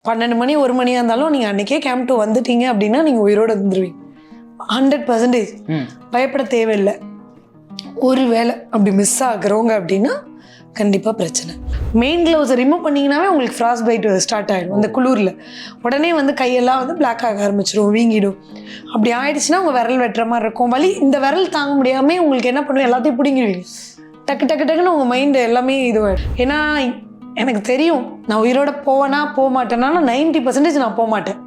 12 மணி 1 மணியாக இருந்தாலும் நீங்கள் அன்றைக்கே கேம்ப் 2 வந்துட்டீங்க அப்படின்னா நீங்கள் உயிரோடு இருந்துருவீங்க. 100% பயப்பட தேவையில்லை. ஒரு வேளை அப்படி மிஸ் ஆகுறவங்க அப்படின்னா கண்டிப்பாக பிரச்சனை. மெயின் க்ளவுஸை ரிமூவ் பண்ணிங்கனாவே உங்களுக்கு ஃப்ராஸ்ட் பைட் ஸ்டார்ட் ஆகிடும். அந்த குளிரில் உடனே வந்து கையெல்லாம் வந்து பிளாக் ஆக ஆரம்பிச்சிடும், வீங்கிடும். அப்படி ஆயிடுச்சுன்னா உங்கள் விரல் வெட்டுற மாதிரி இருக்கும். வலி இந்த விரல் தாங்க முடியாமல் உங்களுக்கு என்ன பண்ணுவோம், எல்லாத்தையும் பிடிங்கிடுவீங்க. டக்கு டக்கு டக்குன்னு உங்கள் மைண்டு எல்லாமே இதுவாகிடும். ஏன்னா எனக்கு தெரியும் நான் உயிரோட போவேனா போக மாட்டேன்னா 90% நான் போக மாட்டேன்.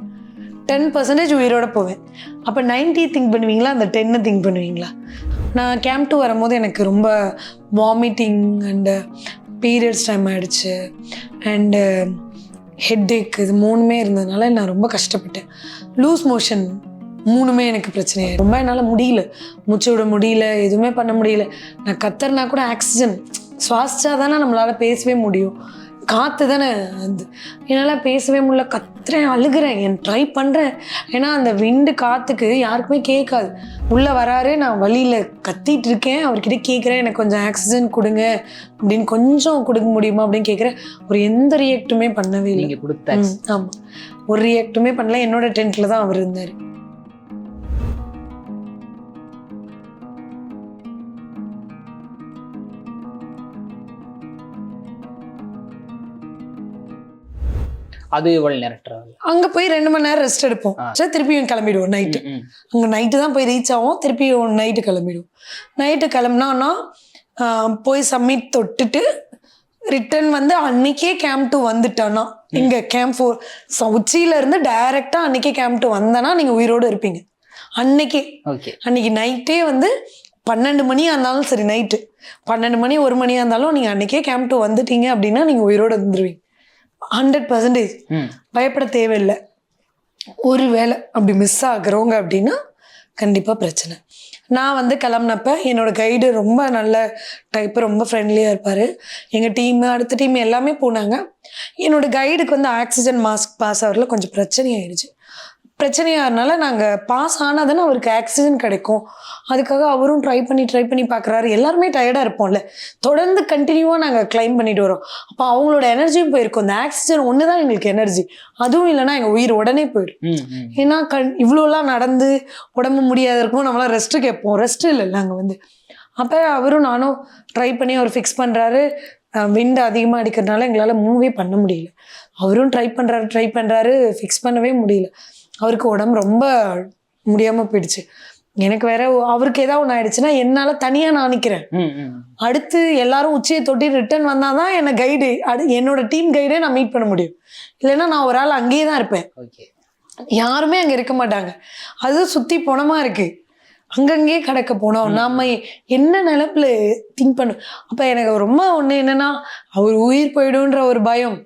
10% உயிரோட போவேன். அப்போ 90 திங்க் பண்ணுவீங்களா, அந்த 10 திங்க் பண்ணுவீங்களா? நான் கேம்ப் 2 வரும்போது எனக்கு ரொம்ப வாமிட்டிங் அண்டு பீரியட்ஸ் டைம் ஆகிடுச்சு அண்டு ஹெட்டேக், இது 3மே இருந்ததுனால நான் ரொம்ப கஷ்டப்பட்டேன். லூஸ் மோஷன் 3மே எனக்கு பிரச்சனையாக ரொம்ப என்னால் முடியல, மூச்சு விட முடியல, எதுவுமே பண்ண முடியல. நான் கத்துறனா கூட ஆக்சிஜன் சுவாசிச்சா தானே நம்மளால் பேசவே முடியும், காற்று தானே அது. என்னால் பேசவே முடியல, கத்துறேன், அழுகிறேன், ட்ரை பண்ணுறேன். ஏன்னா அந்த விண்டு காற்றுக்கு யாருக்குமே கேட்காது. உள்ளே வராரு, நான் வழியில் கத்திட்டு இருக்கேன், அவர்கிட்ட கேட்குறேன் எனக்கு கொஞ்சம் ஆக்சிஜன் கொடுங்க அப்படின்னு, கொஞ்சம் கொடுக்க முடியுமா அப்படின்னு கேட்குறேன். ஒரு எந்த ரியாக்டுமே பண்ணவே இல்லை. ஆமாம், ஒரு ரியாக்டுமே பண்ணல. என்னோட டென்ட்டில் தான் அவர் இருந்தார். அது எவ்வளவு நேரம் ட்ராவல்? அங்கே போய் 2 மணி நேரம் ரெஸ்ட் எடுப்போம். திருப்பியும் கிளம்பிடுவோம் நைட்டு. அங்கே நைட்டு தான் போய் ரீச் ஆகும். திருப்பியும் நைட்டு கிளம்பிடுவோம். நைட்டு கிளம்புனா போய் சம்மிட் தொட்டுட்டு ரிட்டன் வந்து அன்னைக்கே கேம்ப் 2 வந்துட்டானா, இங்கே கேம்ப் 4 உச்சியிலேருந்து டைரெக்டாக அன்னைக்கே கேம்ப் 2 வந்தானா நீங்கள் உயிரோடு இருப்பீங்க. அன்னைக்கு நைட்டே வந்து 12 மணியாக இருந்தாலும் சரி, நைட்டு 12 மணி 1 மணியாக இருந்தாலும் நீங்கள் அன்னைக்கே கேம்ப் 2 வந்துட்டீங்க அப்படின்னா நீங்கள் உயிரோடு இருந்துருவீங்க. 100% பயப்பட தேவையில்லை. ஒரு வேளை அப்படி மிஸ் ஆகுறவங்க அப்படின்னா கண்டிப்பாக பிரச்சனை. நான் வந்து கிளம்புனப்ப என்னோட கைடு ரொம்ப நல்ல டைப்பு, ரொம்ப ஃப்ரெண்ட்லியாக இருப்பார். எங்கள் டீமு, அடுத்த டீம் எல்லாமே போனாங்க. என்னோட கைடுக்கு வந்து ஆக்சிஜன் மாஸ்க் பாஸ் ஆகிறதுல கொஞ்சம் பிரச்சனையாயிடுச்சு. பிரச்சனையாகிறதுனால நாங்கள் பாஸ் ஆனால் தானே அவருக்கு ஆக்சிஜன் கிடைக்கும். அதுக்காக அவரும் ட்ரை பண்ணி பார்க்குறாரு. எல்லாருமே டயர்டாக இருப்போம்ல, தொடர்ந்து கண்டினியூவாக நாங்கள் கிளைம் பண்ணிட்டு வரோம். அப்போ அவங்களோட எனர்ஜியும் போயிருக்கும். இந்த ஆக்சிஜன் ஒன்று தான் எங்களுக்கு எனர்ஜி. அதுவும் இல்லைன்னா எங்கள் உயிர் உடனே போயிடும். ஏன்னா இவ்வளோலாம் நடந்து உடம்பு முடியாத இருக்கும், நம்மளாம் ரெஸ்ட்டு கேட்போம். ரெஸ்ட்டு இல்லை நாங்கள் வந்து. அப்போ அவரும் நானும் ட்ரை பண்ணி அவர் ஃபிக்ஸ் பண்ணுறாரு. விண்டு அதிகமாக அடிக்கிறதுனால எங்களால் மூவே பண்ண முடியல. அவரும் ட்ரை பண்ணுறாரு, ஃபிக்ஸ் பண்ணவே முடியல. அவருக்கு உடம்பு ரொம்ப முடியாமல் போயிடுச்சு. எனக்கு வேற அவருக்கு ஏதாவது ஒன்று ஆயிடுச்சுன்னா என்னால் தனியாக நான் நிற்கிறேன். அடுத்து எல்லாரும் உச்சியை தொட்டி ரிட்டர்ன் வந்தால் தான் என்னை கைடு, என்னோட டீம் கைடே நான் மீட் பண்ண முடியும். இல்லைன்னா நான் ஒரு ஆள் அங்கேயே தான் இருப்பேன். யாருமே அங்கே இருக்க மாட்டாங்க. அது சுற்றி போனமா இருக்கு, அங்கங்கே கிடக்க போனோம். நம்ம என்ன நிலப்பில் திங்க் பண்ணும். அப்போ எனக்கு ரொம்ப ஒன்று என்னென்னா, அவர் உயிர் போயிடும்ன்ற ஒரு பயம்,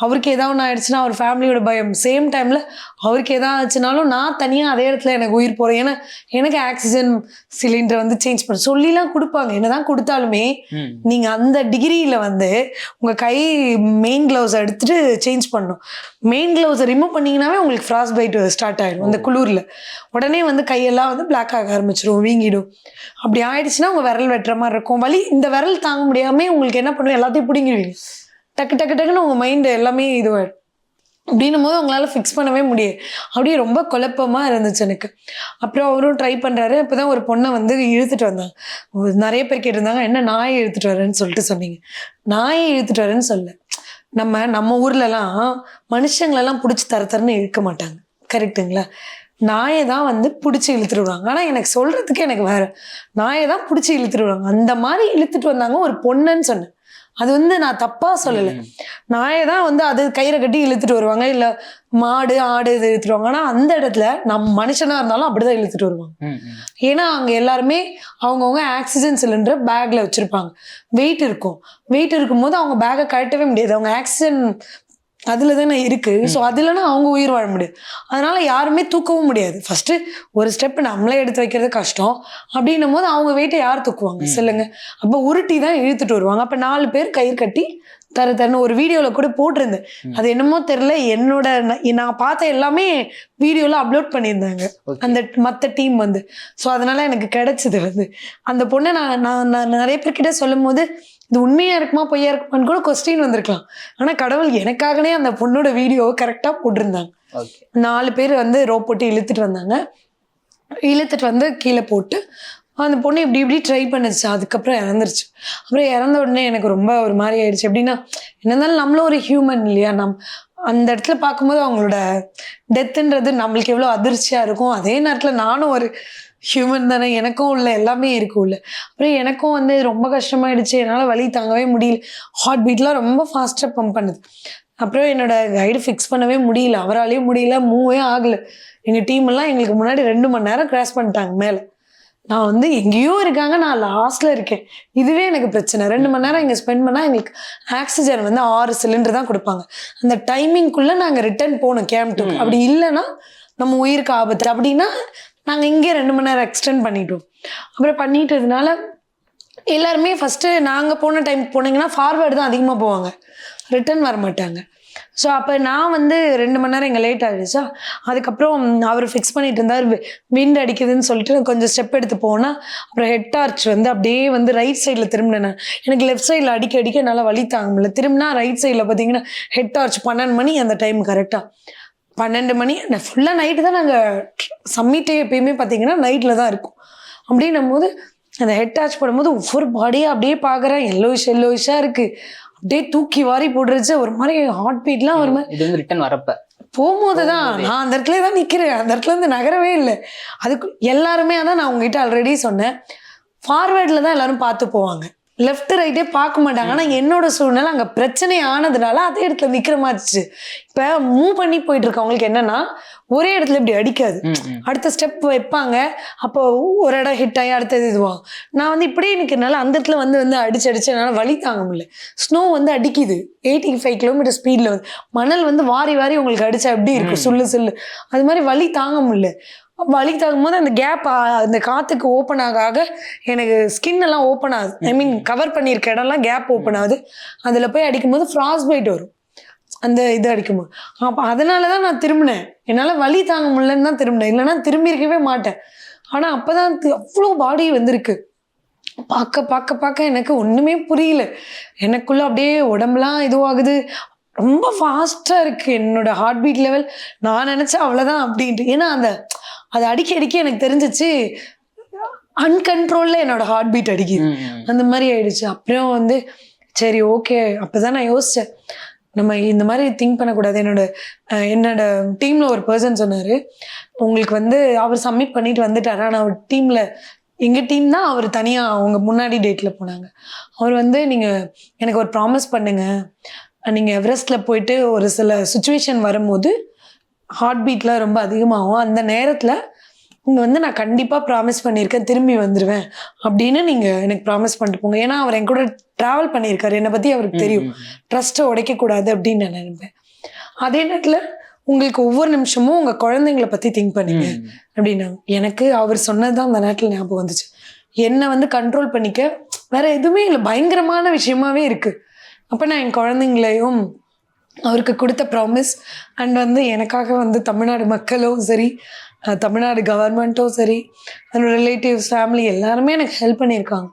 அவருக்கு ஏதாவது ஒன்று ஆயிடுச்சுன்னா அவர் ஃபேமிலியோட பயம். சேம் டைமில் அவருக்கு எதாவது ஆச்சுனாலும் நான் தனியாக அதே இடத்துல எனக்கு உயிர் போகிறேன். ஏன்னா எனக்கு ஆக்சிஜன் சிலிண்டர் வந்து சேஞ்ச் பண்ண சொல்லிலாம் கொடுப்பாங்க. என்னதான் கொடுத்தாலுமே நீங்கள் அந்த டிகிரியில் வந்து உங்கள் கை மெயின் க்ளவுஸை எடுத்துகிட்டு சேஞ்ச் பண்ணணும். மெயின் க்ளவுஸை ரிமூவ் பண்ணிங்கனாவே உங்களுக்கு ஃப்ராஸ்ட் பைட் ஸ்டார்ட் ஆகிடும். அந்த குளிரில் உடனே வந்து கையெல்லாம் வந்து பிளாக் ஆக ஆரம்பிச்சிடும், வீங்கிடும். அப்படி ஆயிடுச்சுன்னா உங்கள் விரல் வெட்டுற மாதிரி இருக்கும். வலி இந்த விரல் தாங்க முடியாமல் உங்களுக்கு என்ன பண்ணுவோம், எல்லாத்தையும் பிடிங்கிடுவீங்க. டக்கு டக்கு டக்குன்னு உங்கள் மைண்டு எல்லாமே இதுவாகிடும். அப்படின்னும் போது உங்களால் ஃபிக்ஸ் பண்ணவே முடியாது. அப்படியே ரொம்ப குழப்பமாக இருந்துச்சு எனக்கு. அப்புறம் அவரும் ட்ரை பண்ணுறாரு. இப்போ தான் ஒரு பொண்ணை வந்து இழுத்துட்டு வந்தாங்க. நிறைய பேர் கேட்டிருந்தாங்க, என்ன நாயை இழுத்துட்டு வரேன்னு சொல்லிட்டு சொன்னீங்க. நாயை இழுத்துட்டு வரேன்னு சொல்ல, நம்ம ஊர்லலாம் மனுஷங்களெல்லாம் பிடிச்சி தரன்னு இழுக்க மாட்டாங்க, கரெக்டுங்களா? நாயை தான் வந்து பிடிச்சி இழுத்துட்டு வருவாங்க. ஆனால் எனக்கு சொல்கிறதுக்கு எனக்கு வேறு, நாயை தான் பிடிச்சி இழுத்துட்டு வருவாங்க. அந்த மாதிரி இழுத்துட்டு வந்தாங்க ஒரு பொண்ணுன்னு சொன்னேன். அது வந்து நான் தப்பாக சொல்லலை. நாயை தான் வந்து அது கயிறை கட்டி இழுத்துட்டு வருவாங்க, இல்லை மாடு ஆடு இது இழுத்துட்டு வருவாங்க. ஆனால் அந்த இடத்துல நம்ம மனுஷனாக இருந்தாலும் அப்படி தான் இழுத்துட்டு வருவாங்க. ஏன்னா அங்கே எல்லாருமே அவங்கவுங்க ஆக்சிஜன் சிலிண்டர் பேக்கில் வச்சுருப்பாங்க. வெயிட் இருக்கும்போது அவங்க பேக்கை கழட்டவே முடியாது. அவங்க ஆக்சிஜன் அதில் தானே இருக்குது. ஸோ அதுலன்னா அவங்க உயிர் வாழ முடியாது. அதனால் யாருமே தூக்கவும் முடியாது. ஃபஸ்ட்டு ஒரு ஸ்டெப் நம்மளே எடுத்து வைக்கிறது கஷ்டம். அப்படின்னும் போது அவங்க வெயிட்டை யார் தூக்குவாங்க சொல்லுங்க? அப்போ உருட்டி தான் இழுத்துட்டு வருவாங்க. அப்போ 4 பேர் கயிறு கட்டி தரன்னு ஒரு வீடியோவில் கூட போட்டிருந்தேன். அது என்னமோ தெரியல, என்னோட நான் பார்த்த எல்லாமே வீடியோவில் அப்லோட் பண்ணியிருந்தாங்க அந்த மற்ற டீம் வந்து. ஸோ அதனால எனக்கு கிடைச்சது வந்து அந்த பொண்ணை நான் நிறைய பேர்கிட்ட சொல்லும் போது இது உண்மையா இருக்குமா பொய்யா இருக்குமான்னு கூட கொஸ்டின் வந்திருக்கலாம். ஆனால் கடவுள் எனக்காகவே அந்த பொண்ணோட வீடியோவை கரெக்டாக போட்டிருந்தாங்க. 4 பேர் வந்து ரோப் போட்டு இழுத்துட்டு வந்தாங்க. இழுத்துட்டு வந்து கீழே போட்டு அந்த பொண்ணு இப்படி ட்ரை பண்ணுச்சு. அதுக்கப்புறம் இறந்துருச்சு. அப்புறம் இறந்த உடனே எனக்கு ரொம்ப ஒரு மாதிரி ஆயிடுச்சு. எப்படின்னா என்ன இருந்தாலும் நம்மளும் ஒரு ஹியூமன் இல்லையா, அந்த இடத்துல பார்க்கும்போது அவங்களோட டெத்துன்றது நம்மளுக்கு எவ்வளோ அதிர்ச்சியாக இருக்கும். அதே நேரத்தில் நானும் ஒரு ஹியூமன் தானே, எனக்கும் உள்ள எல்லாமே இருக்கும் உள்ள. அப்புறம் எனக்கும் வந்து ரொம்ப கஷ்டமாயிடுச்சு. என்னால் வலி தாங்கவே முடியல. ஹார்ட் பீட்லாம் ரொம்ப ஃபாஸ்ட்டாக பம்ப் பண்ணுது. அப்புறம் என்னோட கைடு ஃபிக்ஸ் பண்ணவே முடியல, அவராலேயும் முடியல, மூவே ஆகலை. எங்கள் டீமெல்லாம் எங்களுக்கு முன்னாடி 2 மணி நேரம் கிராஸ் பண்ணிட்டாங்க மேலே. நான் வந்து எங்கேயோ இருக்காங்க, நான் லாஸ்ட்ல இருக்கேன். இதுவே எனக்கு பிரச்சனை. 2 மணி நேரம் இங்கே ஸ்பெண்ட் பண்ணால் எங்களுக்கு ஆக்சிஜன் வந்து 6 சிலிண்டர் தான் கொடுப்பாங்க. அந்த டைமிங்குள்ளே நாங்கள் ரிட்டர்ன் போகணும் கேம்ப்டுக்கு. அப்படி இல்லைன்னா நம்ம உயிருக்கு ஆபத்து. அப்படின்னா நாங்கள் இங்கே 2 மணி நேரம் எக்ஸ்டெண்ட் பண்ணிட்டோம். அப்புறம் பண்ணிட்டதுனால எல்லாருமே ஃபஸ்ட்டு நாங்கள் போன டைம் போனீங்கன்னா ஃபார்வேர்டு தான் அதிகமாக போவாங்க, ரிட்டர்ன் வர மாட்டாங்க. ஸோ அப்போ நான் வந்து 2 மணி நேரம் இங்கே லேட் ஆகிடுச்சா. அதுக்கப்புறம் அவர் ஃபிக்ஸ் பண்ணிட்டு இருந்தார். விண்ட் அடிக்குதுன்னு சொல்லிட்டு நான் கொஞ்சம் ஸ்டெப் எடுத்து போனால் அப்புறம் ஹெட் டார்ச் வந்து அப்படியே வந்து ரைட் சைடில் திரும்பினேன். எனக்கு லெஃப்ட் சைடில் அடிக்க என்னால் வலி தாங்க முடியல. திரும்பினா ரைட் சைடில் பார்த்தீங்கன்னா ஹெட் டார்ச் 12 மணி அந்த டைம் கரெக்டாக 12 மணி. ஃபுல்லாக நைட்டு தான் நாங்கள் சம்மிட்டே எப்பயுமே பார்த்தீங்கன்னா நைட்டில் தான் இருக்கும். அப்படின்னும் போது அந்த ஹெட் டார்ச் போடும்போது ஒவ்வொரு பாடியாக அப்படியே பார்க்குறேன், எல்லோயிஷாக இருக்குது. அப்படியே தூக்கி வாரி போட்டுருச்சு. ஒரு மாதிரி ஹார்ட் பீட்லாம் ஒரு மாதிரி. இது வந்து ரிட்டர்ன் வரப்ப போகும்போது தான் நான் அந்த இடத்துல தான் நிற்கிறேன். அந்த இடத்துல இருந்து நகரவே இல்லை. அதுக்கு எல்லாருமே தான் நான் உங்ககிட்ட ஆல்ரெடி சொன்னேன், ஃபார்வேர்டில் தான் எல்லாரும் பார்த்து போவாங்க, லெஃப்ட் ரைட்டே பார்க்க மாட்டாங்க. ஆனால் என்னோட சூழ்நிலை அங்கே பிரச்சனை ஆனதுனால அதே இடத்துல நிற்கிற மாதிரிச்சு. இப்போ மூவ் பண்ணி போயிட்டு இருக்கவங்களுக்கு என்னன்னா ஒரே இடத்துல இப்படி அடிக்காது, அடுத்த ஸ்டெப் வைப்பாங்க. அப்போ ஒரு இடம் ஹிட் ஆகி அடுத்தது இதுவாகும். நான் வந்து இப்படியே நிற்கிறனால அந்த இடத்துல வந்து அடிச்சு என்னால் வலி தாங்க முடியல. ஸ்னோ வந்து அடிக்குது 85 கிலோமீட்டர் ஸ்பீடில் வந்து மணல் வந்து வாரி உங்களுக்கு அடிச்சா எப்படி இருக்கும், சொல்லு அது மாதிரி வலி தாங்க முடியல. வலி தாங்கும் போது அந்த கேப் அந்த காற்றுக்கு ஓப்பன் ஆக எனக்கு ஸ்கின் எல்லாம் ஓப்பன் ஆகுது. ஐ மீன் கவர் பண்ணியிருக்க இடம்லாம் கேப் ஓப்பன் ஆகுது. அதில் போய் அடிக்கும்போது ஃப்ராஸ்ட் பைட் வரும் அந்த இது அடிக்கும்போது. அப்போ அதனால தான் நான் திரும்பினேன். என்னால் வலி தாங்க முடியலன்னு தான் திரும்பினேன், இல்லைன்னா திரும்பி இருக்கவே மாட்டேன். ஆனால் அப்போ தான் அவ்வளோ பாடி வந்திருக்கு. பார்க்க எனக்கு ஒன்றுமே புரியல. எனக்குள்ளே அப்படியே உடம்புலாம் இதுவாகுது, ரொம்ப ஃபாஸ்ட்டாக இருக்குது என்னோட ஹார்ட் பீட் லெவல். நான் நினச்சேன் அவ்வளோதான் அப்படின்ட்டு. ஏன்னா அது அடிக்க எனக்கு தெரிஞ்சிச்சு அன்கண்ட்ரோலில் என்னோட ஹார்ட் பீட் அடிக்குது. அந்த மாதிரி ஆயிடுச்சு. அப்புறம் வந்து சரி ஓகே. அப்போ தான் நான் யோசித்தேன், நம்ம இந்த மாதிரி திங்க் பண்ணக்கூடாது. என்னோட டீமில் ஒரு பர்சன் சொன்னார், உங்களுக்கு வந்து அவர் சப்மிட் பண்ணிட்டு வந்துட்டார். ஆனால் அவர் டீமில் எங்கள் டீம் தான், அவர் தனியாக அவங்க முன்னாடி டேட்டில் போனாங்க. அவர் வந்து நீங்கள் எனக்கு ஒரு ப்ராமிஸ் பண்ணுங்கள், நீங்கள் எவரெஸ்ட்டில் போயிட்டு ஒரு சில சுச்சுவேஷன் வரும்போது ஹார்ட் பீட்லாம் ரொம்ப அதிகமாகும், அந்த நேரத்தில் நீங்கள் வந்து நான் கண்டிப்பாக ப்ராமிஸ் பண்ணியிருக்கேன் திரும்பி வந்துடுவேன் அப்படின்னு நீங்கள் எனக்கு ப்ராமிஸ் பண்ணிட்டு போங்க. ஏன்னா அவர் என் கூட ட்ராவல் பண்ணியிருக்காரு, என்னை பற்றி அவருக்கு தெரியும், ட்ரஸ்ட்டை உடைக்கக்கூடாது அப்படின்னு நான் நினைப்பேன். அதே நேரத்தில் உங்களுக்கு ஒவ்வொரு நிமிஷமும் உங்கள் குழந்தைங்களை பற்றி திங்க் பண்ணுங்க அப்படின்னாங்க. எனக்கு அவர் சொன்னது தான் அந்த நேரத்தில் ஞாபகம் வந்துச்சு. என்னை வந்து கண்ட்ரோல் பண்ணிக்க வேற எதுவுமே இல்லை, பயங்கரமான விஷயமாவே இருக்குது. அப்போ நான் என் குழந்தைங்களையும் அவருக்கு கொடுத்த ப்ராமிஸ் அண்ட் வந்து எனக்காக வந்து தமிழ்நாடு மக்களும் சரி, தமிழ்நாடு கவர்மெண்ட்டும் சரி, என்னோட ரிலேட்டிவ்ஸ் ஃபேமிலி எல்லாருமே எனக்கு ஹெல்ப் பண்ணியிருக்காங்க.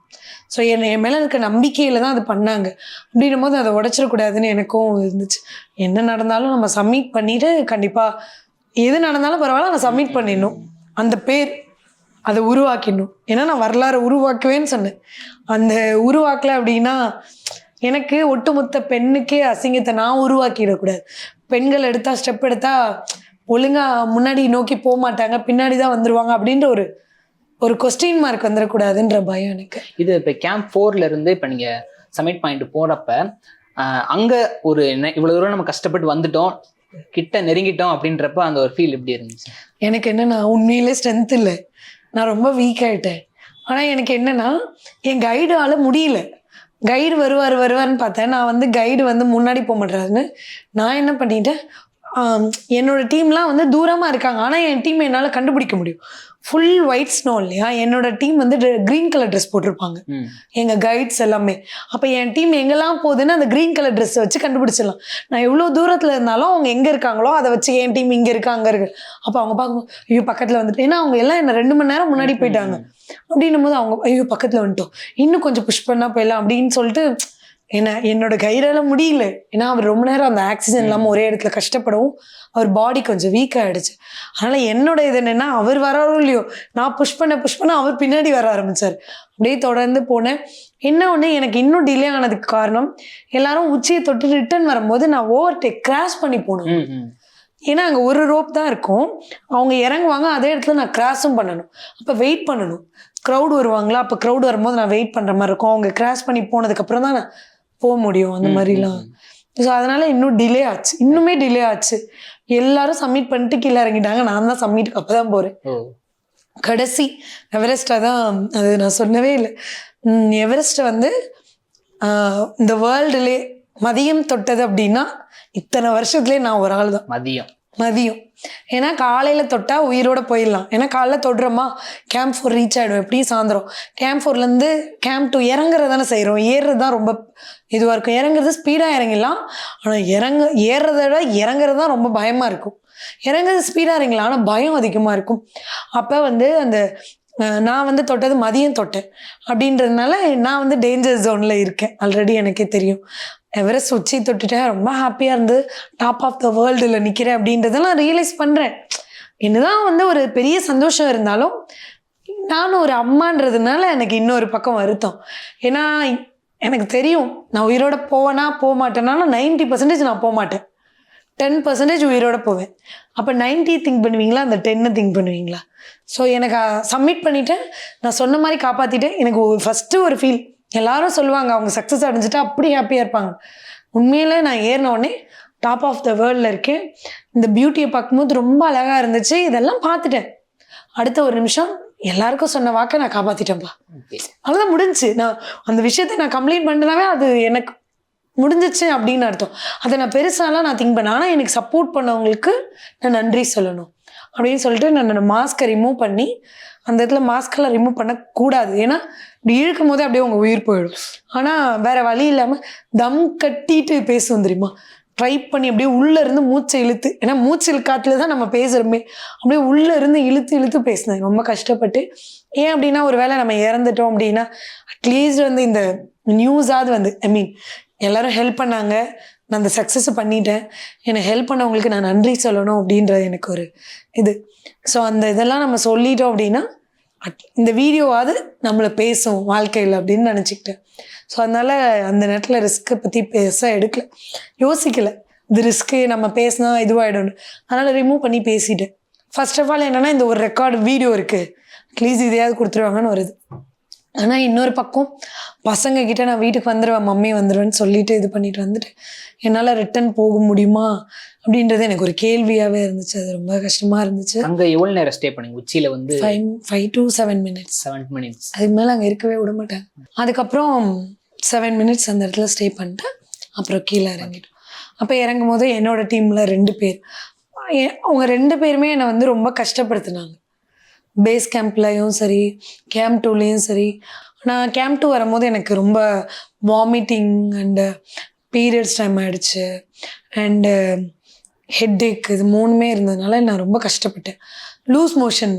ஸோ என் மேலே இருக்க நம்பிக்கையில் தான் அது பண்ணாங்க. அப்படின்னும் போது அதை உடச்சிடக்கூடாதுன்னு எனக்கும் இருந்துச்சு. என்ன நடந்தாலும் நம்ம சப்மிட் பண்ணிவிட்டு கண்டிப்பாக எது நடந்தாலும் பரவாயில்ல நான் சப்மிட் பண்ணிடணும், அந்த பேர் அதை உருவாக்கிடணும். ஏன்னா நான் வரலாறு உருவாக்குவேன்னு சொன்னேன். அந்த உருவாக்கலை அப்படின்னா எனக்கு ஒட்டுமொத்த பெண்ணுக்கே அசிங்கத்தை நான் உருவாக்கிடக்கூடாது. பெண்கள் எடுத்தால் ஸ்டெப் எடுத்தால் ஒழுங்காக முன்னாடி நோக்கி போக மாட்டாங்க, பின்னாடி தான் வந்துடுவாங்க அப்படின்ற ஒரு கொஸ்டின் மார்க் வந்துடக்கூடாதுன்ற பயம் எனக்கு. இது இப்போ கேம்ப் 4ல இருந்து இப்போ நீங்கள் சப்மிட் பண்ணிட்டு போகிறப்ப அங்கே ஒரு இவ்வளோ தூரம் நம்ம கஷ்டப்பட்டு வந்துட்டோம், கிட்ட நெருங்கிட்டோம் அப்படின்றப்ப அந்த ஒரு ஃபீல் எப்படி இருந்துச்சு? எனக்கு என்னன்னா உண்மையிலே ஸ்ட்ரென்த் இல்லை, நான் ரொம்ப வீக் ஆகிட்டேன். ஆனால் எனக்கு என்னன்னா என் கைடால் முடியல. கைடு வருவார்னு பார்த்தேன். நான் வந்து கைடு வந்து முன்னாடி போக மாட்டேறாருன்னு நான் என்ன பண்ணிட்டேன், என்னோட டீம்லாம் வந்து தூரமாக இருக்காங்க, ஆனால் என் டீம் என்னால் கண்டுபிடிக்க முடியும். ஃபுல் ஒயிட் ஸ்னோ இல்லையா, என்னோட டீம் வந்து க்ரீன் கலர் ட்ரெஸ் போட்டிருப்பாங்க எங்கள் கைட்ஸ் எல்லாமே. அப்போ என் டீம் எங்கெல்லாம் போகுதுன்னு அந்த க்ரீன் கலர் ட்ரெஸ்ஸை வச்சு கண்டுபிடிச்சிடலாம். நான் எவ்வளோ தூரத்தில் இருந்தாலும் அவங்க எங்கே இருக்காங்களோ அதை வச்சு என் டீம் இங்கே இருக்கா அங்கே இருக்கு. அப்போ அவங்க பார்க்கும்போது ஐயோ பக்கத்தில் வந்துட்டு, ஏன்னா அவங்க எல்லாம் என்ன 2 மணி நேரம் முன்னாடி போயிட்டாங்க அப்படின்னும் போது அவங்க ஐயோ பக்கத்தில் வந்துட்டோம், இன்னும் கொஞ்சம் புஷ் பண்ணால் போயிடலாம் அப்படின்னு சொல்லிட்டு என்னோட கைடால முடியல. ஏன்னா அவர் ரொம்ப நேரம் அந்த ஆக்சிஜன் இல்லாமல் ஒரே இடத்துல கஷ்டப்படவும் அவர் பாடி கொஞ்சம் வீக் ஆகிடுச்சு. அதனால என்னோட இது என்னன்னா, அவர் வராரோ இல்லையோ நான் புஷ் பண்ண அவர் பின்னாடி வர ஆரம்பிச்சார். அப்படியே தொடர்ந்து போனேன். என்ன ஒன்று எனக்கு இன்னும் டிலே ஆனதுக்கு காரணம், எல்லாரும் உச்சியை தொட்டு ரிட்டர்ன் வரும்போது நான் ஓவர்டேக் கிராஸ் பண்ணி போனேன். ஏன்னா அங்கே ஒரு ரோப் தான் இருக்கும், அவங்க இறங்குவாங்க, அதே இடத்துல நான் கிராஸும் பண்ணணும். அப்போ வெயிட் பண்ணணும், க்ரௌட் வருவாங்களா, அப்போ க்ரௌட் வரும்போது நான் வெயிட் பண்ணுற மாதிரி இருக்கும். அவங்க கிராஸ் பண்ணி போனதுக்கப்புறம் தான் நான் போக முடியும் அந்த மாதிரிலாம். ஸோ அதனால இன்னும் டிலே ஆச்சு, இன்னுமே டிலே ஆச்சு. எல்லாரும் சப்மிட் பண்ணிட்டு கீழே இறங்கிட்டாங்க, நான் தான் சப்மிட்டுக்கு அப்போ தான் போகிறேன். கடைசி எவரெஸ்டாக தான் அது நான் சொன்னவே இல்லை. எவரெஸ்ட்டை வந்து இந்த வேர்ல்டுலே மதியம் தொட்டது அப்படின்னா இத்தனை வருஷத்துலேயே நான் ஒரு ஆள் தான். மதியம் ஏன்னா காலையில் தொட்டால் உயிரோட போயிடலாம். ஏன்னா காலைல தொடுறோமா கேம்ப் 4 ரீச் ஆகிடும், எப்படியும் சாயந்தரம். கேம்ப் 4லேருந்து கேம்ப் 2 இறங்குறது தானே செய்கிறோம், ஏறுறது தான் ரொம்ப இதுவாக இருக்கும். இறங்குறது ஸ்பீடாக இறங்கிடலாம், ஆனால் ஏறுறத விட இறங்குறது தான் ரொம்ப பயமாக இருக்கும். இறங்குறது ஸ்பீடாக இறங்கலாம், ஆனால் பயம் அதிகமாக இருக்கும். அப்போ வந்து அந்த நான் வந்து தொட்டது மதியம் தொட்டேன் அப்படின்றதுனால நான் வந்து டேஞ்சர் ஜோனில் இருக்கேன் ஆல்ரெடி, எனக்கே தெரியும். எவரெஸ்ட் உச்சி தொட்டுட்டேன், ரொம்ப ஹாப்பியாக இருந்து டாப் ஆஃப் த வேர்ல்டில் நிற்கிறேன் அப்படின்றதெல்லாம் ரியலைஸ் பண்ணுறேன். என்னதான் வந்து ஒரு பெரிய சந்தோஷம் இருந்தாலும் நானும் ஒரு அம்மான்றதுனால எனக்கு இன்னொரு பக்கம் வருத்தம். ஏன்னா எனக்கு தெரியும் நான் உயிரோட போவேனா போக மாட்டேனாலும் 90% நான் போக மாட்டேன், 10% உயிரோட போவேன். அப்போ 90 திங்க் பண்ணுவீங்களா, அந்த 10 திங்க் பண்ணுவீங்களா? ஸோ எனக்கு சப்மிட் பண்ணிவிட்டேன், நான் சொன்ன மாதிரி காப்பாற்றிட்டேன். எனக்கு ஃபஸ்ட்டு ஒரு ஃபீல், எல்லாரும் சொல்லுவாங்க அவங்க சக்ஸஸ் அடைஞ்சிட்டா அப்படி ஹாப்பியாக இருப்பாங்க. உண்மையிலே நான் ஏறின உடனே டாப் ஆஃப் த வேர்ல்டில் இருக்கேன். இந்த பியூட்டியை பார்க்கும்போது ரொம்ப அழகாக இருந்துச்சு. இதெல்லாம் பார்த்துட்டேன். அடுத்த ஒரு நிமிஷம் எல்லாருக்கும் சொன்ன வாக்கை நான் காப்பாற்றிட்டேன்ப்பா, அவ்வளோதான் முடிஞ்சிச்சு. நான் அந்த விஷயத்தை நான் கம்ப்ளீட் பண்ணனாவே அது எனக்கு முடிஞ்சிச்சு அப்படின்னு அர்த்தம். அதை நான் பெருசாலாம் நான் திங்க் பண்ணேன், ஆனால் எனக்கு சப்போர்ட் பண்ணவங்களுக்கு நான் நன்றி சொல்லணும் அப்படின்னு சொல்லிட்டு நான் மாஸ்கை ரிமூவ் பண்ணி, அந்த இடத்துல மாஸ்கெல்லாம் ரிமூவ் பண்ணக்கூடாது, ஏன்னா இப்படி இழுக்கும் போதே அப்படியே உங்கள் உயிர் போயிடும். ஆனால் வேற வழி இல்லாமல் தம் கட்டிட்டு பேசுவோம் தெரியுமா, ட்ரை பண்ணி அப்படியே உள்ளே இருந்து மூச்சை இழுத்து, ஏன்னா மூச்சு இழுக்காத்துல தான் நம்ம பேசுகிறோமே, அப்படியே உள்ளே இருந்து இழுத்து பேசினேன் ரொம்ப கஷ்டப்பட்டு. ஏன் அப்படின்னா ஒரு வேளை நம்ம இறந்துட்டோம் அப்படின்னா அட்லீஸ்ட் வந்து இந்த நியூஸாவது வந்து எல்லாரும் ஹெல்ப் பண்ணாங்க, நான் அந்த சக்ஸஸ் பண்ணிட்டேன், எனக்கு ஹெல்ப் பண்ணவங்களுக்கு நான் நன்றி சொல்லணும் அப்படின்றது எனக்கு ஒரு இது. ஸோ அந்த இதெல்லாம் நம்ம சொல்லிட்டோம் அப்படின்னா இந்த வீடியோவாவது நம்மளை பேசும் வாழ்க்கையில் அப்படின்னு நினச்சிக்கிட்டேன். ஸோ அதனால் அந்த நேரத்தில் ரிஸ்க்கை பற்றி எடுக்கல, யோசிக்கலை. இது ரிஸ்க்கு, நம்ம பேசினா இதுவாகிடும், அதனால் ரிமூவ் பண்ணி பேசிட்டேன். ஃபர்ஸ்ட் ஆஃப் ஆல் என்னென்னா இந்த ஒரு ரெக்கார்டு வீடியோ இருக்குது, அட்லீஸ்ட் இதையாவது கொடுத்துருவாங்கன்னு வருது. ஆனால் இன்னொரு பக்கம் பசங்க கிட்ட நான் வீட்டுக்கு வந்துடுவேன், மம்மி வந்துடுவேன்னு சொல்லிட்டு இது பண்ணிட்டு வந்துட்டு என்னால் ரிட்டர்ன் போக முடியுமா அப்படின்றது எனக்கு ஒரு கேள்வியாகவே இருந்துச்சு. அது ரொம்ப கஷ்டமாக இருந்துச்சு. அங்கே எவ்வளோ நேரம் ஸ்டே பண்ணீங்க? உச்சியில் வந்து 5 to 7 minutes. அதுக்கு மேலே அங்கே இருக்கவே விட மாட்டேன். அதுக்கப்புறம் 7 minutes அந்த இடத்துல ஸ்டே பண்ணிட்டு அப்புறம் கீழே இறங்கிட்டோம். அப்போ இறங்கும் போது என்னோட டீமில் 2 பேர், அவங்க 2 பேருமே என்னை வந்து ரொம்ப கஷ்டப்படுத்தினாங்க. பேஸ் கேம்ப்லையும் சரி, கேம்ப் 2லேயும் சரி. நான் கேம்ப் 2 வரும்போது எனக்கு ரொம்ப வாமிட்டிங் அண்டு பீரியட்ஸ் டைம் ஆகிடுச்சு அண்டு ஹெட்டேக், இது 3மே இருந்ததுனால நான் ரொம்ப கஷ்டப்பட்டேன். லூஸ் மோஷன்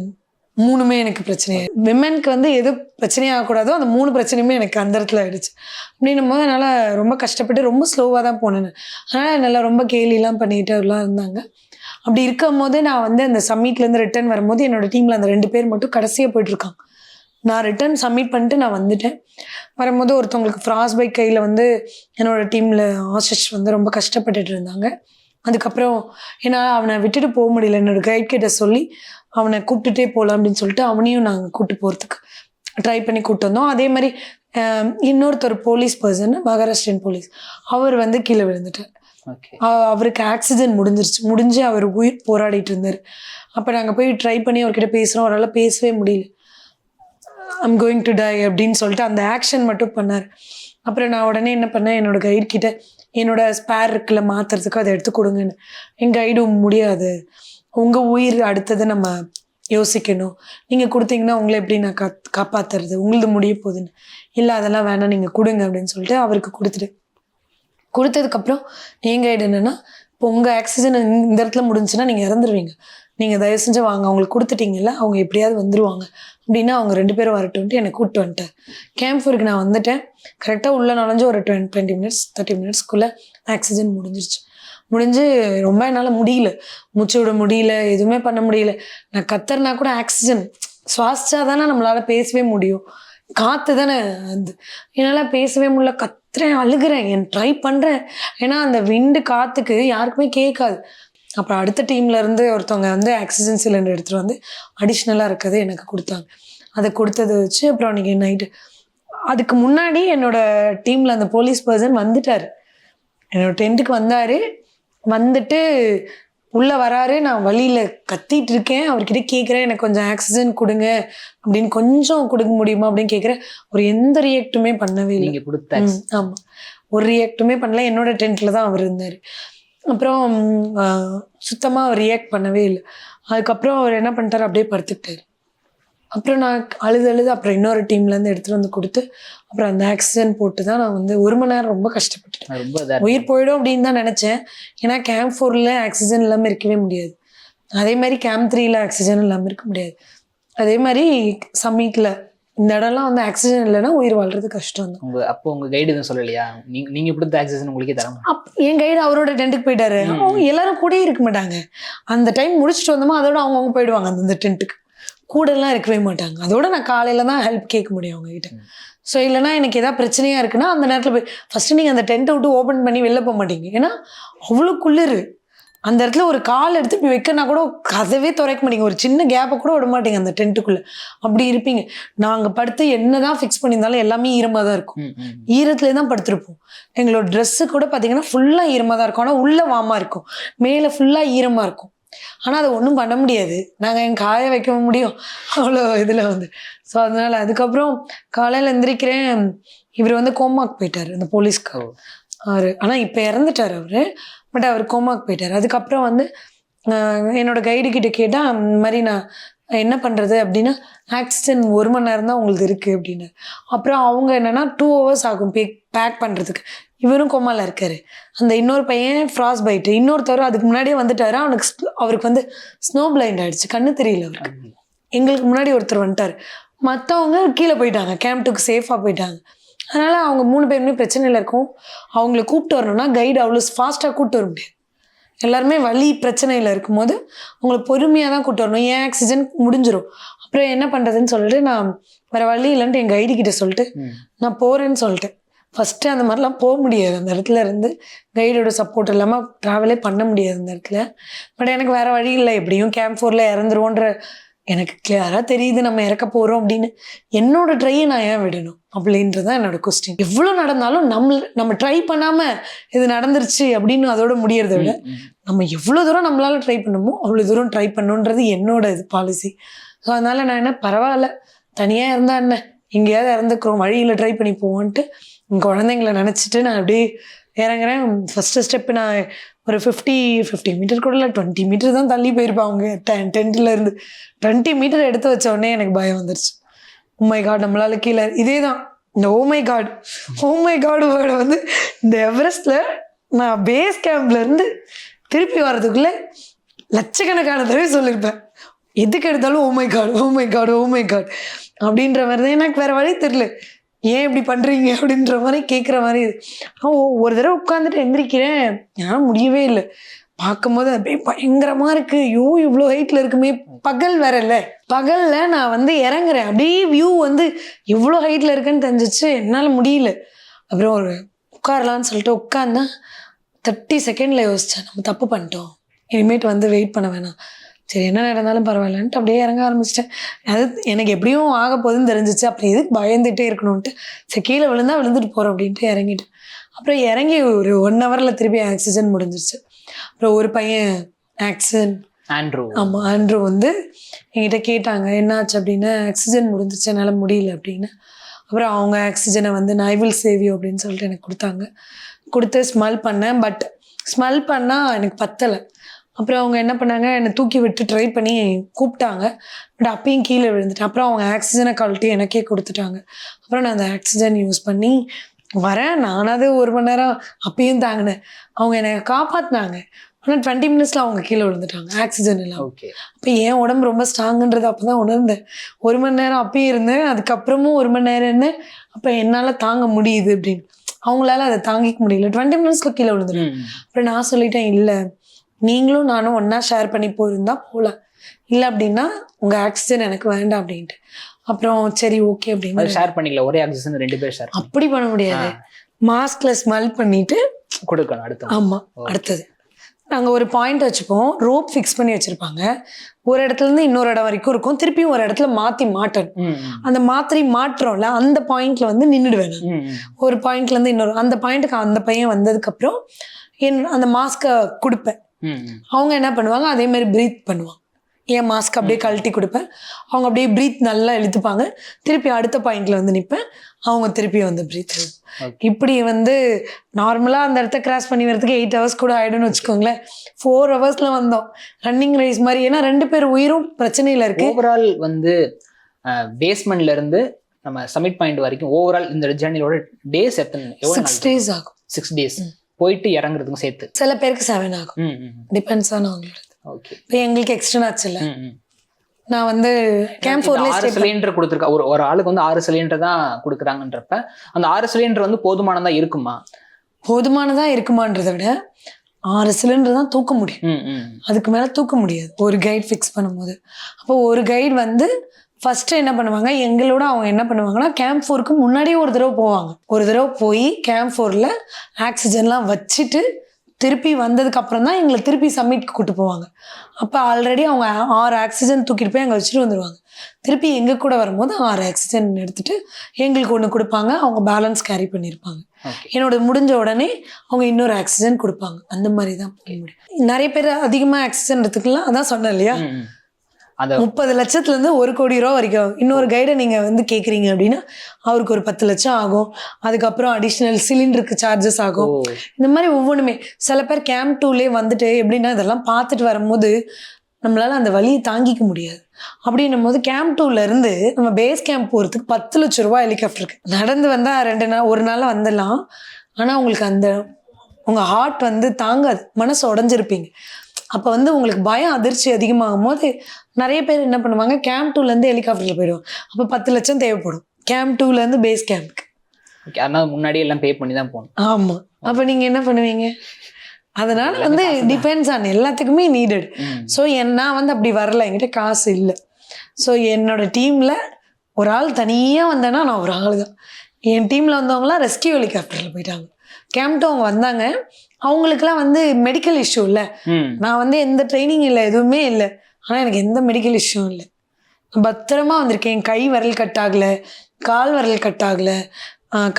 3மே எனக்கு பிரச்சனை. விமென்க்கு வந்து எது பிரச்சனையாகக்கூடாதோ அந்த 3 பிரச்சனையுமே எனக்கு அந்த இடத்துல ஆகிடுச்சு. அப்படின்னும் போது என்னால் ரொம்ப கஷ்டப்பட்டு ரொம்ப ஸ்லோவாக தான் போனேன். அதனால் என்னால் ரொம்ப கேலிலாம் பண்ணிட்டு அவர்லாம் இருந்தாங்க. அப்படி இருக்கும் போது நான் வந்து அந்த சம்மிட்லேருந்து ரிட்டர்ன் வரும்போது என்னோடய டீமில் அந்த 2 பேர் மட்டும் கடைசியாக போயிட்டுருக்காங்க. நான் ரிட்டர்ன் சப்மிட் பண்ணிட்டு நான் வந்துட்டேன். வரும்போது ஒருத்தவங்களுக்கு ஃப்ராஸ் பைக் கையில் வந்து என்னோடய டீமில் ஆசிஷ் வந்து ரொம்ப கஷ்டப்பட்டுட்டு இருந்தாங்க. அதுக்கப்புறம் என்னால் அவனை விட்டுட்டு போக முடியல, என்னோடய கைட் கிட்ட சொல்லி அவனை கூப்பிட்டுட்டே போகலாம் அப்படின்னு சொல்லிட்டு அவனையும் நாங்கள் கூப்பிட்டு போகிறதுக்கு ட்ரை பண்ணி கூப்பிட்டு வந்தோம். அதே மாதிரி இன்னொருத்தர் போலீஸ் பர்சன், மகாராஷ்டிரன் போலீஸ், அவர் வந்து கீழே விழுந்துட்டார். அவருக்கு ஆக்சிஜன் முடிஞ்சு அவர் உயிர் போராடிட்டு இருந்தார். அப்போ நாங்கள் போய் ட்ரை பண்ணி அவர்கிட்ட பேசுகிறோம், அவரால் பேசவே முடியல. ஐம் கோயிங் டு டை அப்படின்னு சொல்லிட்டு அந்த ஆக்ஷன் மட்டும் பண்ணார். அப்புறம் நான் உடனே என்ன பண்ணேன், என்னோட கைடு கிட்ட என்னோட ஸ்பேர் இருக்குல்ல மாத்துறதுக்கு அதை எடுத்து கொடுங்கன்னு. என் கைடும் முடியாது, உங்கள் உயிர் அடுத்தது நம்ம யோசிக்கணும், நீங்கள் கொடுத்தீங்கன்னா உங்களை எப்படி நான் காப்பாற்றுறது, உங்களது முடிய போகுதுன்னு. இல்லை அதெல்லாம் வேணாம், நீங்கள் கொடுங்க அப்படின்னு சொல்லிட்டு அவருக்கு கொடுத்ததுக்கப்புறம் என் கைடு என்னென்னா, இப்போ உங்கள் ஆக்சிஜன் இந்த இடத்துல முடிஞ்சுன்னா நீங்கள் இறந்துருவீங்க, நீங்கள் தயவு செஞ்சு வாங்க, அவங்களுக்கு கொடுத்துட்டீங்கல்ல, அவங்க எப்படியாவது வந்துடுவாங்க அப்படின்னா அவங்க 2 பேரும் வரட்டும்ட்டு என்னை கூப்பிட்டு வந்துட்டேன். கேம்ப் 4க்கு நான் வந்துட்டேன். கரெக்டாக உள்ளே நுழைஞ்சு ஒரு 20 மினிட்ஸ் 30 மினிட்ஸ்க்குள்ளே ஆக்சிஜன் முடிஞ்சு ரொம்ப என்னால் முடியல, மூச்சு விட முடியல, எதுவுமே பண்ண முடியல. நான் கத்துறனா கூட ஆக்சிஜன் சுவாசிச்சா தானே நம்மளால் பேசவே முடியும், காற்று தானே அது. என்னால் பேசவே முடியல, கத்துறேன், அழுகிறேன், ட்ரை பண்ணுறேன். ஏன்னா அந்த விண்டு காற்றுக்கு யாருக்குமே கேட்காது. அப்புறம் அடுத்த டீம்ல இருந்து ஒருத்தவங்க வந்து ஆக்சிஜன் சிலிண்டர் எடுத்துகிட்டு வந்து அடிஷ்னலாக இருக்கிறது எனக்கு கொடுத்தாங்க. அதை கொடுத்ததை வச்சு அப்புறம் அன்றைக்கி நைட்டு, அதுக்கு முன்னாடி என்னோட டீமில் அந்த போலீஸ் பர்சன் வந்துட்டார், என்னோட டென்ட்டுக்கு வந்தார். வந்துட்டு உள்ளே வராரு, நான் வழியில் கத்திட்டு இருக்கேன், அவர்கிட்ட கேட்குறேன் எனக்கு கொஞ்சம் ஆக்சிஜன் கொடுங்க அப்படின்னு, கொஞ்சம் கொடுக்க முடியுமா அப்படின்னு கேட்குறேன். ஒரு எந்த ரியாக்டுமே பண்ணவே இல்லை. ஆமாம், ஒரு ரியாக்டுமே பண்ணல. என்னோட டென்ட்டில் தான் அவர் இருந்தார். அப்புறம் சுத்தமாக அவர் ரியாக்ட் பண்ணவே இல்லை. அதுக்கப்புறம் அவர் என்ன பண்ணிட்டார், அப்படியே படுத்துக்கிட்டார். அப்புறம் நான் அழுது அப்புறம் இன்னொரு டீம்லேருந்து எடுத்துகிட்டு வந்து கொடுத்து அப்புறம் அந்த ஆக்சிஜன் போட்டு தான் நான் வந்து 1 மணி நேரம் ரொம்ப கஷ்டப்பட்டுட்டேன். உயிர் போயிடும் அப்படின்னு தான் நினச்சேன். ஏன்னா கேம்ப் 4ல் ஆக்சிஜன் இல்லாமல் இருக்கவே முடியாது, அதே மாதிரி கேம்ப் 3ல் ஆக்சிஜன் இல்லாமல் இருக்க முடியாது, அதே மாதிரி சம்மிட்டில் இந்த இடம்லாம் வந்து ஆக்சிஜன் இல்லைன்னா உயிர் வாழ்றது கஷ்டம் தான். அப்போ உங்க கைடு எதுவும் சொல்லலையா, நீங்க கொடுத்த ஆக்சிஜன் உங்களுக்கே தரணும்? என் கைடு அவரோட டென்ட்டுக்கு போயிட்டாரு. அவங்க எல்லாரும் கூட இருக்க மாட்டாங்க. அந்த டைம் முடிச்சுட்டு வந்தோமா அதோட அவங்க போயிடுவாங்க அந்த டென்ட்டுக்கு, கூட எல்லாம் இருக்கவே மாட்டாங்க. அதோட நான் காலையில தான் ஹெல்ப் கேட்க முடியும் அவங்க கிட்ட. ஸோ இல்லைனா எனக்கு ஏதாவது பிரச்சனையா இருக்குன்னா அந்த நேரத்தில் போய் ஃபர்ஸ்ட் நீங்கள் அந்த டென்ட்டை விட்டு ஓப்பன் பண்ணி வெளில போக மாட்டீங்க. ஏன்னா அவ்வளோ குளிர். அந்த இடத்துல ஒரு கால் எடுத்து இப்படி வைக்கனா கூட கதவே திறக்க மாட்டீங்க, ஒரு சின்ன கேப்பை கூட விட மாட்டீங்க அந்த டென்ட்டுக்குள்ளே, அப்படி இருப்பீங்க. நாங்கள் படுத்து என்ன தான் ஃபிக்ஸ் பண்ணியிருந்தாலும் எல்லாமே ஈரமாக தான் இருக்கும், ஈரத்துலேயே தான் படுத்துருப்போம். எங்களோட ட்ரெஸ்ஸு கூட பார்த்தீங்கன்னா ஃபுல்லாக ஈரமாக தான் இருக்கும், ஆனால் உள்ளே வாமாக இருக்கும், மேலே ஃபுல்லாக ஈரமாக இருக்கும். ஆனால் அதை ஒன்றும் பண்ண முடியாது, நாங்கள் எங்கள் காய வைக்க முடியும் அவ்வளோ இதில் வந்து. ஸோ அதனால் அதுக்கப்புறம் காலையில் எந்திரிக்கிறேன், இவர் வந்து கோமாக்கு போயிட்டார் அந்த போலீஸ்கார் அவர். ஆனால் இப்போ இறந்துட்டார் அவர், பட் அவர் கோமாக்கு போயிட்டார். அதுக்கப்புறம் வந்து என்னோட கைடு கிட்ட கேட்டால் அந்த மாதிரி நான் என்ன பண்ணுறது அப்படின்னா, ஆக்சிஜன் 1 மணி நேரம் தான் உங்களுக்கு இருக்குது அப்படின்னு. அப்புறம் அவங்க என்னென்னா 2 hours ஆகும் பேக் பண்ணுறதுக்கு. இவரும் கோமாவில் இருக்கார். அந்த இன்னொரு பையன் ஃப்ராஸ் பைட்டு, இன்னொருத்தவர் அதுக்கு முன்னாடியே வந்துட்டார். அவருக்கு வந்து ஸ்னோ பிளைண்ட் ஆகிடுச்சு, கண்ணு தெரியல அவருக்கு. எங்களுக்கு முன்னாடி ஒருத்தர் வந்துட்டார், மற்றவங்க கீழே போயிட்டாங்க, கேம்ப் 2க்கு சேஃபாக போயிட்டாங்க. அதனால் அவங்க 3 பேருமே பிரச்சனையில் இருக்கும். அவங்கள கூப்பிட்டு வரணும்னா கைடு அவ்வளோ ஃபாஸ்ட்டாக கூப்பிட்டு வர முடியாது. எல்லாருமே வலி பிரச்சனையில் இருக்கும்போது அவங்களை பொறுமையாக தான் கூப்பிட்டு வரணும். ஏன் ஆக்சிஜன் முடிஞ்சிடும். அப்புறம் என்ன பண்ணுறதுன்னு சொல்லிட்டு நான் வேறு வழி இல்லைன்ட்டு என் கைடு கிட்ட சொல்லிட்டு நான் போகிறேன்னு சொல்லிட்டேன். ஃபஸ்ட்டு அந்த மாதிரிலாம் போக முடியாது, அந்த இடத்துல இருந்து கைடோட சப்போர்ட் இல்லாமல் ட்ராவலே பண்ண முடியாது அந்த இடத்துல. பட் எனக்கு வேறு வழி இல்லை, எப்படியும் கேம்ப் 4ல் இறந்துருவோன்ற எனக்கு கிளியராக தெரியுது நம்ம இறக்க போகிறோம் அப்படின்னு. என்னோட ட்ரையை நான் ஏன் விடணும் அப்படின்றது தான் என்னோட கொஸ்டின். எவ்வளோ நடந்தாலும் நம்ம ட்ரை பண்ணாமல் இது நடந்துருச்சு அப்படின்னு அதோட முடியறதை விட நம்ம எவ்வளோ தூரம் நம்மளால ட்ரை பண்ணணுமோ அவ்வளோ தூரம் ட்ரை பண்ணணுன்றது என்னோட இது பாலிசி. ஸோ அதனால் நான் என்ன பரவாயில்ல, தனியாக இருந்தா என்ன, எங்கேயாவது இறந்துக்கிறோம், வழியில் ட்ரை பண்ணி போவோன்ட்டு குழந்தைங்களை நினச்சிட்டு நான் அப்படியே இறங்குறேன். ஃபஸ்ட்டு ஸ்டெப்பு நான் ஒரு 50 மீட்டர் கூட இல்லை, 20 மீட்டர் தான் தள்ளி போயிருப்பேன் அவங்க டென்ட்டில் இருந்து. 20 மீட்டர் எடுத்து வச்ச உடனே எனக்கு பயம் வந்துருச்சு. ஓமை காட் நம்மளால கீழே இதே தான் இந்த ஓமை காடு வேர்டை வந்து இந்த எவரெஸ்டில் நான் பேஸ் கேம்ப்லேருந்து திருப்பி வர்றதுக்குள்ளே லட்சக்கணக்கான தடவை சொல்லியிருப்பேன். எதுக்கு எடுத்தாலும் ஓமை காட் அப்படின்ற மாதிரி தான். எனக்கு வேறு வழி தெரியல, ஏன் இப்படி பண்ணுறீங்க அப்படின்ற மாதிரி கேட்குற மாதிரி. ஒரு தடவை உட்காந்துட்டு எந்திரிக்கிறேன், என்னால் முடியவே இல்லை. பார்க்கும்போது அப்படியே பயங்கரமாக இருக்குது, இவ்வளோ ஹைட்டில் இருக்குமே. பகல் வேற இல்லை, பகலில் நான் வந்து இறங்குறேன், அப்படியே வியூ வந்து எவ்வளோ ஹைட்டில் இருக்குன்னு தெரிஞ்சிச்சு, என்னால் முடியல. அப்புறம் ஒரு உட்காரலான்னு சொல்லிட்டு உட்காந்தா 30 செகண்டில் யோசித்தேன், நம்ம தப்பு பண்ணிட்டோம், இனிமேட்டு வந்து வெயிட் பண்ண வேணாம், சரி என்ன நடந்தாலும் பரவாயில்லன்ட்டு அப்படியே இறங்க ஆரம்பிச்சிட்டேன். அது எனக்கு எப்படியும் ஆக போகுதுன்னு தெரிஞ்சிச்சு, அப்புறம் எதுக்கு பயந்துகிட்டே இருக்கணும்ன்ட்டு சரி கீழே விழுந்துட்டு போகிறோம் அப்படின்ட்டு இறங்கிட்டேன். அப்புறம் இறங்கி ஒரு 1 ஹவரில் திருப்பி ஆக்சிஜன் முடிஞ்சிருச்சு. அப்புறம் ஒரு பையன் ஆண்ட்ரூ வந்து என்கிட்ட கேட்டாங்க என்னாச்சு அப்படின்னு. ஆக்சிஜன் முடிஞ்சிச்சு, என்னால் முடியல அப்படின்னு. அப்புறம் அவங்க ஆக்சிஜனை வந்து நான் ஐ வில் சேவ் யூ அப்படின்னு சொல்லிட்டு எனக்கு கொடுத்தாங்க. கொடுத்து ஸ்மெல் பண்ணேன். பட் ஸ்மெல் பண்ணால் எனக்கு பத்தலை. அப்புறம் அவங்க என்ன பண்ணாங்க, என்னை தூக்கி விட்டு ட்ரை பண்ணி கூப்பிட்டாங்க. பட் அப்பயும் கீழே விழுந்துட்டேன். அப்புறம் அவங்க ஆக்சிஜனை கழட்டி எனக்கே கொடுத்துட்டாங்க. அப்புறம் நான் அந்த ஆக்சிஜன் யூஸ் பண்ணி வரேன். நானாவது 1 மணி நேரம் அப்பயும் தாங்கினேன். அவங்க என்னை காப்பாற்றினாங்க. ஆனால் 20 மினிட்ஸில் அவங்க கீழே விழுந்துட்டாங்க ஆக்சிஜன் இல்லாமல். ஓகே. அப்போ என் உடம்பு ரொம்ப ஸ்ட்ராங்குன்றது அப்போ தான் உணர்ந்தேன். 1 மணி நேரம் அப்பயும் இருந்தேன், அதுக்கப்புறமும் 1 மணி நேரம் இருந்தேன். அப்போ என்னால் தாங்க முடியுது அப்படின்னு. அவங்களால அதை தாங்கிக்க முடியல. 20 மினிட்ஸில் கீழே விழுந்துட்டேன். அப்புறம் நான் சொல்லிட்டேன், இல்லை நீங்களும் நானும் ஒன்றா ஷேர் பண்ணி போயிருந்தா போகலாம், இல்லை அப்படின்னா உங்கள் ஆக்சிஜன் எனக்கு வேண்டாம் அப்படின்ட்டு. அப்புறம் சரி ஓகே அப்படின்னு ஷேர் பண்ணிக்கல, ஒரே ஆக்சிஜன் 2 பேர் ஷேர் அப்படி பண்ண முடியாது. மாஸ்க்ல ஸ்மெல் பண்ணிட்டு கொடுக்கணும் அடுத்து. ஆமா, அடுத்தது நாங்கள் ஒரு பாயிண்ட் வச்சுப்போம். ரோப் ஃபிக்ஸ் பண்ணி வச்சிருப்பாங்க. ஒரு இடத்துல இருந்து இன்னொரு இடம் வரைக்கும் இருக்கும். திருப்பியும் ஒரு இடத்துல மாட்டணும். அந்த மாற்றுறோம்ல, அந்த பாயிண்ட்ல வந்து நின்றுடுவேன். ஒரு பாயிண்ட்ல இருந்து இன்னொரு அந்த பாயிண்ட்டுக்கு அந்த பையன் வந்ததுக்கு அப்புறம் அந்த மாஸ்கை கொடுப்பேன். அவங்க என்ன பண்ணுவாங்க, அதே மாதிரி பிரீத் பண்ணுவாங்க. என் மாஸ்க் அப்படியே கழட்டி கொடுப்பேன். அவங்க அப்படியே பிரீத் நல்லா இழுத்துப்பாங்க. திருப்பி அடுத்த பாயிண்ட்ல வந்து நிற்பேன். அவங்க திருப்பி வந்து பிரீத். இப்படி வந்து நார்மலாக அந்த இடத்த கிராஸ் பண்ணி வரதுக்கு 8 ஹவர்ஸ் கூட ஆயிடும்னு வச்சுக்கோங்களேன். 4 ஹவர்ஸ்ல வந்தோம். ரன்னிங் ரேஸ் மாதிரி. ஏன்னா 2 பேர் உயிரும் பிரச்சனையில இருக்கு. ஓவரால் வந்து பேஸ்மெண்ட்ல இருந்து நம்ம சமிட் பாயிண்ட் வரைக்கும் ஓவரால் இந்த ஜேர்னியோட டேஸ் எத்தனை? 6 days ஆகும். 6 days போயிட்டு இறங்குறதுக்கும் சேர்த்து. சில பேருக்கு 7 ஆகும். டிபெண்ட்ஸ் ஆன் அவங்களோட. ஓகே. இப்போ எங்களுக்கு எக்ஸ்டெண்ட் ஆச்சுல்ல. நான் வந்து கேம்ப் 4ல 6 சிலிண்டர் கொடுத்துருக்கா. ஒரு ஆளுக்கு வந்து 6 சிலிண்டர் தான் கொடுக்குறாங்கன்றப்ப அந்த 6 சிலிண்டர் வந்து போதுமானதா இருக்குமா? போதுமானதா இருக்குமான்றதை விட 6 சிலிண்டர் தான் தூக்க முடியும். அதுக்கு மேல தூக்க முடியாது ஒரு கைட் ஃபிக்ஸ் பண்ணும்போது. அப்போ ஒரு கைடு வந்து ஃபர்ஸ்ட் என்ன பண்ணுவாங்க, எங்களோட அவங்க என்ன பண்ணுவாங்கன்னா கேம்ப் 4க்கு முன்னாடியே ஒரு தடவை போவாங்க. ஒரு தடவை போய் கேம்ப் 4ல ஆக்சிஜன்லாம் வச்சுட்டு திருப்பி வந்ததுக்கு அப்புறம் தான் எங்களை திருப்பி சம்மிட்க்கு கூட்டு போவாங்க. அப்போ ஆல்ரெடி அவங்க 6 ஆக்சிஜன் தூக்கிட்டு போய் அங்கே வச்சுட்டு வந்துடுவாங்க. திருப்பி எங்கள் கூட வரும்போது 6 ஆக்சிஜன் எடுத்துட்டு எங்களுக்கு ஒன்று கொடுப்பாங்க. அவங்க பேலன்ஸ் கேரி பண்ணியிருப்பாங்க. என்னோட முடிஞ்ச உடனே அவங்க இன்னொரு ஆக்சிஜன் கொடுப்பாங்க. அந்த மாதிரி தான் போக முடியும். நிறைய பேர் அதிகமாக ஆக்சிஜன் எடுத்துக்கலாம். அதான் சொன்னேன் இல்லையா, 30 லட்சத்துலேருந்து 1 கோடி ரூபா வரைக்கும். இன்னொரு கைடை நீங்கள் வந்து கேட்குறீங்க அப்படின்னா அவருக்கு ஒரு 10 லட்சம் ஆகும். அதுக்கப்புறம் அடிஷ்னல் சிலிண்டருக்கு சார்ஜஸ் ஆகும். இந்த மாதிரி ஒவ்வொன்றுமே. சில பேர் கேம்ப் 2லே வந்துட்டு எப்படின்னா இதெல்லாம் பார்த்துட்டு வரும்போது நம்மளால அந்த வலியை தாங்கிக்க முடியாது. அப்படின்னும் போது கேம்ப் 2ல இருந்து நம்ம பேஸ் கேம்ப் போகிறதுக்கு 10 லட்சம் ரூபாய் ஹெலிகாப்டருக்கு. நடந்து வந்தால் 2 நாள் 1 நாள் வந்துடலாம். ஆனால் உங்களுக்கு அந்த உங்கள் ஹார்ட் வந்து தாங்காது, மனசு உடஞ்சிருப்பீங்க. அப்போ வந்து உங்களுக்கு பயம் அதிர்ச்சி அதிகமாகும் போது நிறைய பேர் என்ன பண்ணுவாங்க, கேம்ப் 2லேருந்து ஹெலிகாப்டரில் போயிடுவோம். அப்போ 10 லட்சம் தேவைப்படும் கேம்ப் 2லேருந்து பேஸ் கேம்ப்க்கு. அதனால் முன்னாடி எல்லாம் பே பண்ணி தான் போகணும். ஆமாம். அப்போ நீங்கள் என்ன பண்ணுவீங்க? அதனால வந்து டிபெண்ட்ஸ் ஆன் எல்லாத்துக்குமே நீடட். ஸோ நான் வந்து அப்படி வரல, என்கிட்ட காசு இல்லை. ஸோ என்னோட டீமில் ஒரு ஆள் தனியாக வந்தேன்னா நான் ஒரு ஆள் தான். என் டீமில் வந்தவங்களாம் ரெஸ்கியூ ஹெலிகாப்டரில் போயிட்டாங்க. கேம்ப் 2 அவங்க வந்தாங்க. அவங்களுக்குலாம் வந்து மெடிக்கல் இஷ்யூ இல்லை. நான் வந்து எந்த ட்ரைனிங் இல்லை, எதுவுமே இல்லை. ஆனால் எனக்கு எந்த மெடிக்கல் இஷ்யூ இல்லை. பத்திரமா வந்திருக்கேன். என் கை விரல் கட் ஆகலை, கால் விரல் கட் ஆகலை,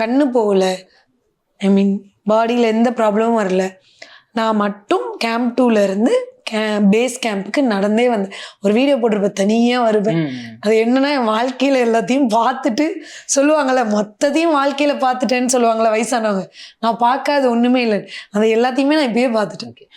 கண்ணு போகலை, ஐ மீன் பாடியில் எந்த ப்ராப்ளமும் வரல. நான் மட்டும் கேம்ப் 2லேருந்து பேஸ் கேம்புக்கு நடந்தே வந்தேன். ஒரு வீடியோ போட்டிருப்பேன், தனியாக வருவேன். அது என்னன்னா என் வாழ்க்கையில் எல்லாத்தையும் பார்த்துட்டு சொல்லுவாங்கள்ல, மொத்தத்தையும் வாழ்க்கையில் பார்த்துட்டேன்னு சொல்லுவாங்களே வயசானவங்க. நான் பார்க்காத ஒன்றுமே இல்லை, அது எல்லாத்தையுமே நான் இப்பயே பார்த்துட்டேன்.